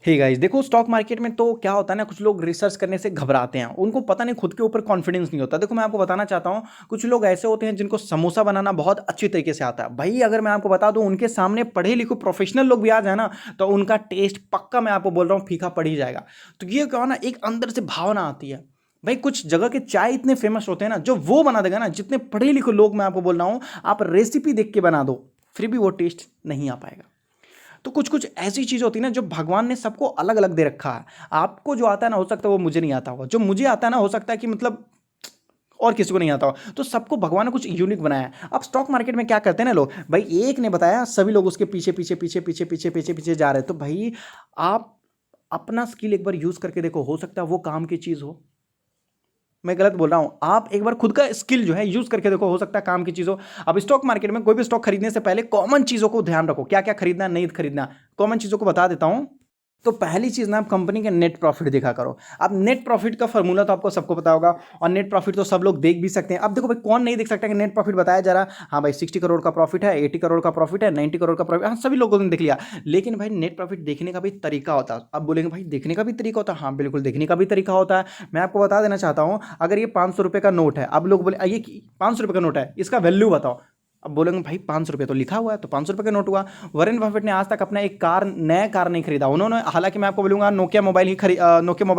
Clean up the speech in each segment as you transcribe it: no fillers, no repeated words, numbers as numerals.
Hey guys, देखो stock market में तो क्या होता है ना, कुछ लोग रिसर्च करने से घबराते हैं, उनको पता नहीं, खुद के ऊपर कॉन्फिडेंस नहीं होता। देखो मैं आपको बताना चाहता हूँ, कुछ लोग ऐसे होते हैं जिनको समोसा बनाना बहुत अच्छी तरीके से आता है भाई। अगर मैं आपको बता दूं, उनके सामने पढ़े लिखे प्रोफेशनल लोग भी आ जाए ना, तो उनका टेस्ट पक्का, मैं आपको बोल रहा हूँ, फीका पड़ ही जाएगा। तो ये क्या ना, एक अंदर से भावना आती है भाई। कुछ जगह के चाय इतने फेमस होते हैं ना, जो वो बना देगा ना, जितने पढ़े लिखे लोग, मैं आपको बोल रहा हूँ, आप रेसिपी देख के बना दो, फिर भी वो टेस्ट नहीं आ पाएगा। तो कुछ कुछ ऐसी चीज़ होती है ना, जो भगवान ने सबको अलग अलग दे रखा है। आपको जो आता है ना, हो सकता है वो मुझे नहीं आता होगा, जो मुझे आता है ना, हो सकता है कि मतलब और किसी को नहीं आता हो। तो सबको भगवान ने कुछ यूनिक बनाया है। अब स्टॉक मार्केट में क्या करते हैं ना लोग, भाई एक ने बताया, सभी लोग उसके पीछे पीछे पीछे पीछे पीछे पीछे पीछे जा रहे हैं। तो भाई आप अपना स्किल एक बार यूज करके देखो, हो सकता है वो काम की चीज़ हो। मैं गलत बोल रहा हूं? आप एक बार खुद का स्किल जो है यूज करके देखो, हो सकता है काम की चीज हो। अब स्टॉक मार्केट में कोई भी स्टॉक खरीदने से पहले कॉमन चीजों को ध्यान रखो, क्या क्या खरीदना नहीं खरीदना। कॉमन चीजों को बता देता हूं। तो पहली चीज ना, आप कंपनी के नेट प्रॉफिट देखा करो। अब नेट प्रॉफिट का फॉर्मूला तो आपको सबको पता होगा, और नेट प्रॉफिट तो सब लोग देख भी सकते हैं। अब देखो भाई, कौन नहीं देख सकता कि नेट प्रॉफिट बताया जा रहा, हाँ भाई 60 करोड़ का प्रॉफिट है, 80 करोड़ का प्रॉफिट है, 90 करोड़ का प्रॉफिट, हाँ सभी लोगों ने देख लिया। लेकिन भाई नेट प्रॉफिट देखने का भी तरीका होता है। अब बोलेंगे भाई देखने का भी तरीका होता है, हाँ बिल्कुल देखने का भी तरीका होता है। मैं आपको बता देना चाहता हूँ, अगर ये 500 रुपये का नोट है, अब लोग बोले ये 500 रुपये का नोट है, इसका वैल्यू बताओ। अब बोलेंगे भाई 500 रुपये तो लिखा हुआ है, तो 500 रुपये का नोट हुआ। वॉरेन बफेट ने आज तक अपना एक कार, नया कार नहीं खरीदा उन्होंने। हालांकि मैं आपको बोलूंगा, नोकिया मोबाइल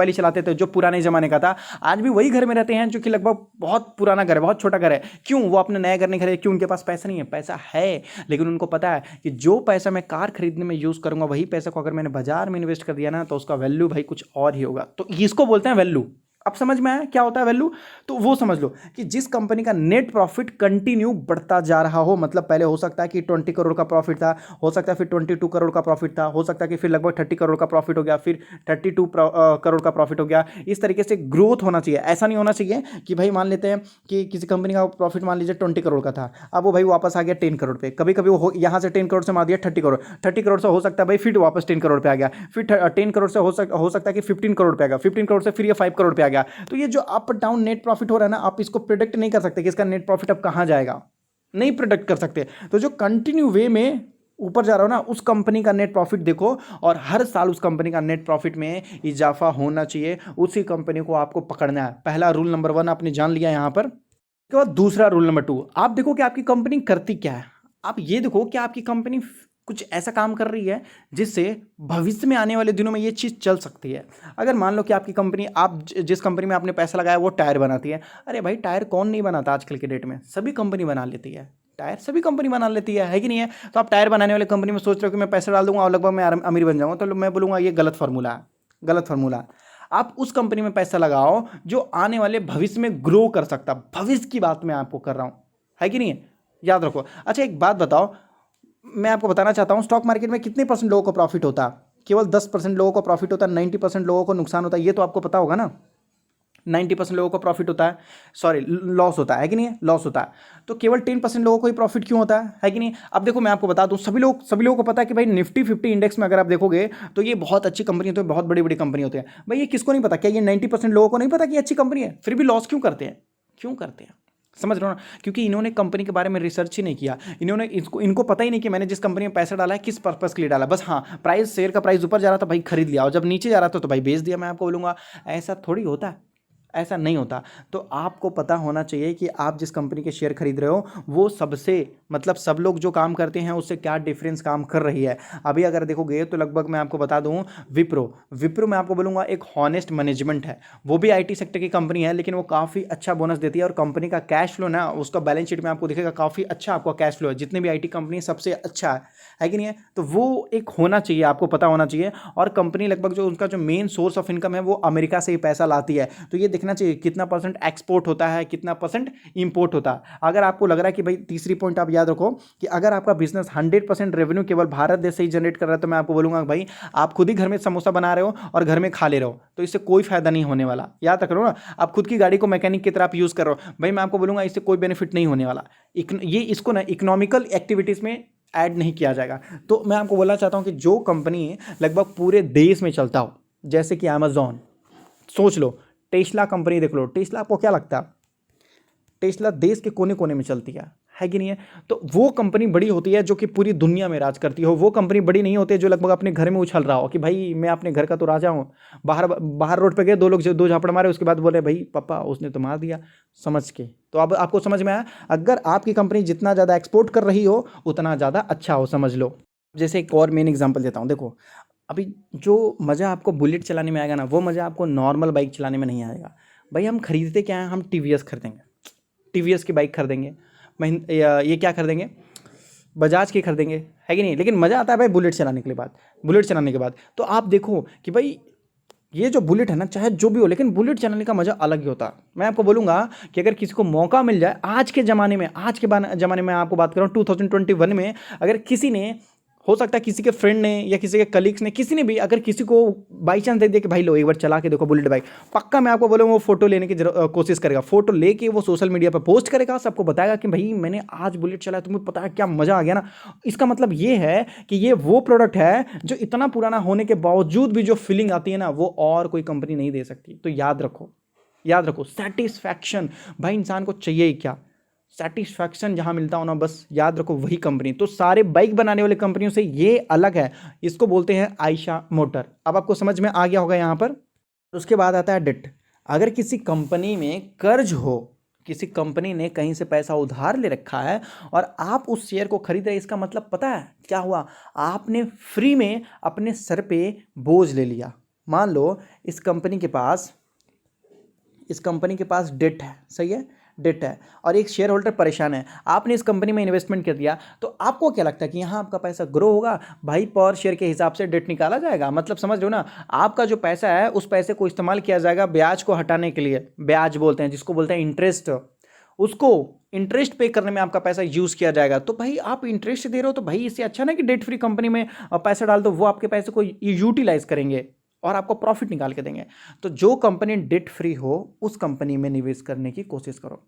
ही चलाते थे, जो पुराने जमाने का था। आज भी वही घर में रहते हैं, जो कि लगभग बहुत पुराना घर है, बहुत छोटा घर है। क्यों वो अपने नया घर नहीं खरीदे? क्यों? उनके पास पैसा नहीं है? पैसा है, लेकिन उनको पता है कि जो पैसा मैं कार खरीदने में यूज करूंगा, वही पैसा को अगर मैंने बाजार में इन्वेस्ट कर दिया ना, तो उसका वैल्यू भाई कुछ और ही होगा। तो इसको बोलते हैं वैल्यू। अब समझ में आया क्या होता है वैल्यू? तो वो समझ लो कि जिस कंपनी का नेट प्रॉफिट कंटिन्यू बढ़ता जा रहा हो, मतलब पहले हो सकता है कि 20 करोड़ का प्रॉफिट था, हो सकता है फिर 22 करोड़ का प्रॉफिट था, हो सकता है कि फिर लगभग 30 करोड़ का प्रॉफिट हो गया, फिर 32 करोड़ का प्रॉफिट हो गया। इस तरीके से ग्रोथ होना चाहिए। ऐसा नहीं होना चाहिए कि भाई मान लेते हैं कि किसी कंपनी का प्रॉफिट मान लीजिए 20 करोड़ का था, अब वो भाई वापस आ गया 10 करोड़ पे। कभी कभी वो यहाँ से 10 करोड़ से मार दिया 30 करोड़, 30 करोड़ से हो सकता है भाई फिर वापस 10 करोड़ पे आ गया, फिर 10 करोड़ से हो सकता है कि 15 करोड़ पे आ गया, 15 करोड़ से फिर ये 5 करोड़ पे आ गया। तो ये जो अप डाउन नेट प्रॉफिट हो रहा है ना, आप इसको प्रिडिक्ट नहीं कर सकते कि इसका नेट प्रॉफिट अब कहां जाएगा, नहीं प्रिडिक्ट कर सकते। तो जो कंटिन्यू वे में ऊपर जा रहा हो ना, उस कंपनी का नेट प्रॉफिट देखो, और हर साल उस कंपनी का नेट प्रॉफिट में इजाफा होना चाहिए। उसी कंपनी को आपको पकड़ना है। पहला रूल नंबर 1 आपने जान लिया यहां पर। उसके बाद दूसरा रूल नंबर 2, आप देखो कि आपकी कंपनी करती क्या है। आप ये देखो कि आपकी कंपनी कुछ ऐसा काम कर रही है जिससे भविष्य में आने वाले दिनों में ये चीज़ चल सकती है। अगर मान लो कि आपकी कंपनी, आप जिस कंपनी में आपने पैसा लगाया वो टायर बनाती है, अरे भाई टायर कौन नहीं बनाता आजकल के डेट में, सभी कंपनी बना लेती है। टायर सभी कंपनी बना लेती है कि नहीं है? तो आप टायर बनाने वाले कंपनी में सोच रहे हो कि मैं पैसा डाल दूंगा और लगभग मैं अमीर बन जाऊंगा, तो मैं बोलूंगा ये गलत फार्मूला है, गलत फार्मूला। आप उस कंपनी में पैसा लगाओ जो आने वाले भविष्य में ग्रो कर सकता। भविष्य की बात मैं आपको कर रहा हूं, है कि नहीं है? याद रखो। अच्छा एक बात बताओ, मैं आपको बताना चाहता हूं, स्टॉक मार्केट में कितने परसेंट लोगों को प्रॉफिट होता है? केवल 10% लोगों को प्रॉफिट होता है, 90% लोगों को नुकसान होता है। ये तो आपको पता होगा ना। 90% लोगों को प्रॉफिट होता है, सॉरी लॉस होता है कि नहीं है? लॉस होता है। तो केवल 10% लोगों को ही प्रॉफिट क्यों होता है कि नहीं? अब देखो मैं आपको बता दूं, सभी लोगों को पता है कि भाई निफ्टी 50 इंडेक्स में अगर आप देखोगे, तो ये बहुत अच्छी कंपनी होती है, बहुत बड़ी बड़ी कंपनी होती है। भाई ये किसको नहीं पता? क्या ये 90% लोगों को नहीं पता कि अच्छी कंपनी है? फिर भी लॉस क्यों करते हैं? क्यों करते हैं? समझ रहे हो ना? क्योंकि इन्होंने कंपनी के बारे में रिसर्च ही नहीं किया। इनको पता ही नहीं कि मैंने जिस कंपनी में पैसा डाला है किस पर्पस के लिए डाला। बस हाँ, प्राइस, शेयर का प्राइस ऊपर जा रहा था भाई खरीद लिया, और जब नीचे जा रहा था तो भाई बेच दिया। मैं आपको बोलूंगा ऐसा थोड़ी होता है, ऐसा नहीं होता। तो आपको पता होना चाहिए कि आप जिस कंपनी के शेयर खरीद रहे हो, वो सबसे, मतलब सब लोग जो काम करते हैं उससे क्या डिफरेंस काम कर रही है। अभी अगर देखोगे तो लगभग मैं आपको बता दूं, विप्रो विप्रो मैं आपको बोलूंगा एक हॉनेस्ट मैनेजमेंट है। वो भी आईटी सेक्टर की कंपनी है, लेकिन वो काफ़ी अच्छा बोनस देती है, और कंपनी का कैश फ्लो ना, उसका बैलेंस शीट में आपको दिखेगा काफ़ी अच्छा आपका कैश फ्लो है। जितने भी आईटी कंपनी सबसे अच्छा है कि नहीं है? तो वो एक होना चाहिए, आपको पता होना चाहिए। और कंपनी लगभग जो उनका जो मेन सोर्स ऑफ इनकम है वो अमेरिका से ही पैसा लाती है। तो ये देखना चाहिए कितना परसेंट एक्सपोर्ट होता है, कितना परसेंट इंपोर्ट होता है। अगर आपको लग रहा है कि भाई, तीसरी पॉइंट आप याद रखो कि अगर आपका बिजनेस 100% रेवेन्यू केवल भारत देश से ही जनरेट कर रहा है, तो मैं आपको बोलूंगा भाई आप खुद ही घर में समोसा बना रहे हो और घर में खा ले रहे हो, तो इससे कोई फायदा नहीं होने वाला। याद रख लो ना, आप खुद की गाड़ी को मैकेनिक की तरह आप यूज कर रहे हो, भाई मैं आपको बोलूंगा इससे कोई बेनिफिट नहीं होने वाला। ये इसको ना इकोनॉमिकल एक्टिविटीज में ऐड नहीं किया जाएगा। तो मैं आपको बोलना चाहता हूं कि जो कंपनी लगभग पूरे देश में चलता हो, जैसे कि अमेजॉन, सोच लो, टेस्ला कंपनी देख लो। टेस्ला आपको क्या लगता है? टेस्ला देश के कोने कोने में चलती है कि नहीं है? तो वो कंपनी बड़ी होती है जो कि पूरी दुनिया में राज करती हो। वो कंपनी बड़ी नहीं होती है जो लगभग अपने घर में उछल रहा हो कि भाई मैं अपने घर का तो राजा हूँ। बाहर बाहर रोड पे गए, दो लोग दो झापड़ मारे, उसके बाद बोले भाई पापा उसने तो मार दिया, समझ के। तो अब आपको समझ में आया, अगर आपकी कंपनी जितना ज़्यादा एक्सपोर्ट कर रही हो उतना ज़्यादा अच्छा हो, समझ लो। जैसे एक और मेन एग्जांपल देता हूँ, देखो अभी जो मज़ा आपको बुलेट चलाने में आएगा ना, वो मज़ा आपको नॉर्मल बाइक चलाने में नहीं आएगा। भाई हम खरीदते क्या हैं, हम टीवीएस खरीदेंगे, टीवीएस की बाइक खरीदेंगे, ये क्या खरीदेंगे, बजाज की खरीदेंगे, है कि नहीं? लेकिन मज़ा आता है भाई बुलेट चलाने के बाद, बुलेट चलाने के बाद। तो आप देखो कि भाई ये जो बुलेट है ना, चाहे जो भी हो, लेकिन बुलेट चलाने का मज़ा अलग ही होता है। मैं आपको बोलूँगा कि अगर किसी को मौका मिल जाए आज के ज़माने में, आज के ज़माने में आपको बात कर रहा हूँ 2021 में, अगर किसी ने, हो सकता है किसी के फ्रेंड ने या किसी के कलीग्स ने, किसी ने भी अगर किसी को बाई चांस दे दिया कि भाई लो एक बार चला के देखो बुलेट बाइक, पक्का मैं आपको बोलूँगा वो फोटो लेने की कोशिश करेगा। फोटो लेके वो सोशल मीडिया पर पोस्ट करेगा, सबको बताएगा कि भाई मैंने आज बुलेट चलाया, तुम्हें पता है क्या मज़ा आ गया ना। इसका मतलब ये है कि ये वो प्रोडक्ट है जो इतना पुराना होने के बावजूद भी जो फीलिंग आती है ना, वो और कोई कंपनी नहीं दे सकती। तो याद रखो, याद रखो, सेटिस्फैक्शन भाई इंसान को चाहिए ही क्या, सेटिस्फैक्शन जहां मिलता हो ना, बस याद रखो वही कंपनी। तो सारे बाइक बनाने वाले कंपनियों से ये अलग है, इसको बोलते हैं आयशा मोटर। अब आपको समझ में आ गया होगा यहां पर। उसके बाद आता है डेट। अगर किसी कंपनी में कर्ज हो, किसी कंपनी ने कहीं से पैसा उधार ले रखा है और आप उस शेयर को खरीद रहे, इसका मतलब पता है क्या हुआ, आपने फ्री में अपने सर पे बोझ ले लिया। मान लो इस कंपनी के पास डेट है, सही है, डेट है, और एक शेयर होल्डर परेशान है। आपने इस कंपनी में इन्वेस्टमेंट कर दिया, तो आपको क्या लगता है कि यहाँ आपका पैसा ग्रो होगा? भाई पर शेयर के हिसाब से डेट निकाला जाएगा, मतलब समझ रहे हो ना। आपका जो पैसा है उस पैसे को इस्तेमाल किया जाएगा ब्याज को हटाने के लिए, ब्याज बोलते हैं जिसको बोलते हैं इंटरेस्ट, उसको इंटरेस्ट पे करने में आपका पैसा यूज किया जाएगा। तो भाई आप इंटरेस्ट दे रहे हो, तो भाई इससे अच्छा ना कि डेट फ्री कंपनी में पैसा डाल दो, वो आपके पैसे को यूटिलाइज करेंगे और आपको प्रॉफिट निकाल के देंगे। तो जो कंपनी डेट फ्री हो उस कंपनी में निवेश करने की कोशिश करो।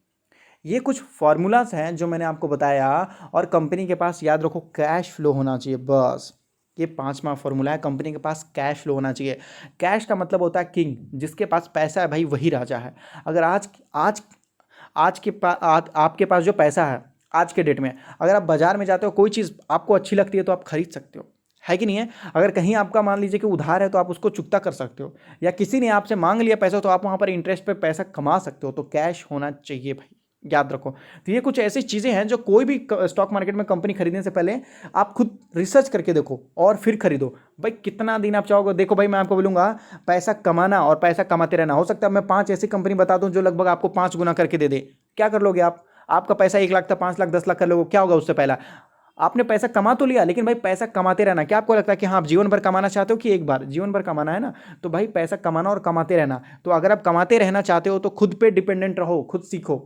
ये कुछ फॉर्मूलाज हैं जो मैंने आपको बताया, और कंपनी के पास याद रखो कैश फ्लो होना चाहिए, बस ये 5वां फॉर्मूला है। कंपनी के पास कैश फ्लो होना चाहिए। कैश का मतलब होता है किंग, जिसके पास पैसा है भाई वही राजा है। अगर आज आज आपके पास जो पैसा है आज के डेट में, अगर आप बाजार में जाते हो, कोई चीज़ आपको अच्छी लगती है तो आप खरीद सकते हो, है कि नहीं है? अगर कहीं आपका मान लीजिए कि उधार है तो आप उसको चुकता कर सकते हो, या किसी ने आपसे मांग लिया पैसा तो आप वहाँ पर इंटरेस्ट पे पैसा कमा सकते हो। तो कैश होना चाहिए भाई, याद रखो। तो ये कुछ ऐसी चीज़ें हैं जो कोई भी स्टॉक मार्केट में कंपनी खरीदने से पहले आप खुद रिसर्च करके देखो और फिर खरीदो। भाई कितना दिन आप चाहोगे, देखो भाई मैं आपको बोलूँगा, पैसा कमाना और पैसा कमाते रहना। हो सकता है मैं 5 ऐसी कंपनी बता दूं जो लगभग आपको 5 गुना करके दे दे, क्या कर लोगे आप? आपका पैसा 1 लाख था 5 लाख 10 लाख कर लोगे, क्या होगा उससे पहला? आपने पैसा कमा तो लिया, लेकिन भाई पैसा कमाते रहना। क्या आपको लगता है कि हाँ आप जीवन भर कमाना चाहते हो कि एक बार? जीवन भर कमाना है ना, तो भाई पैसा कमाना और कमाते रहना। तो अगर आप कमाते रहना चाहते हो तो खुद पे डिपेंडेंट रहो, खुद सीखो।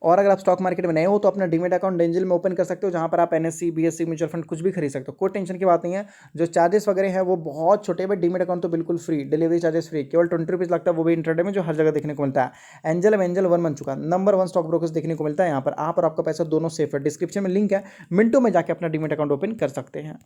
और अगर आप स्टॉक मार्केट में नए हो तो अपना डीमेट अकाउंट एंजल में ओपन कर सकते हो, जहां पर आप एनएससी बीएससी म्यूचुअल फंड कुछ भी खरीद सकते हो, कोई टेंशन की बात नहीं है। जो चार्जेस वगैरह हैं वो बहुत छोटे हैं। डीमेट अकाउंट तो बिल्कुल फ्री, डिलीवरी चार्जेस फ्री, केवल 20 रुपीज़ लगता है, वो भी इंटरडे में, जो हर जगह देखने को मिलता है। एंजल अब एंजल 1 बन चुका, नंबर 1 स्टॉक ब्रोकर्स देखने को मिलता है यहाँ पर। आप और आपका पैसा दोनों सेफ है। डिस्क्रिप्शन में लिंक है, मिनटों में जाकर अपना डीमेट अकाउंट ओपन कर सकते हैं।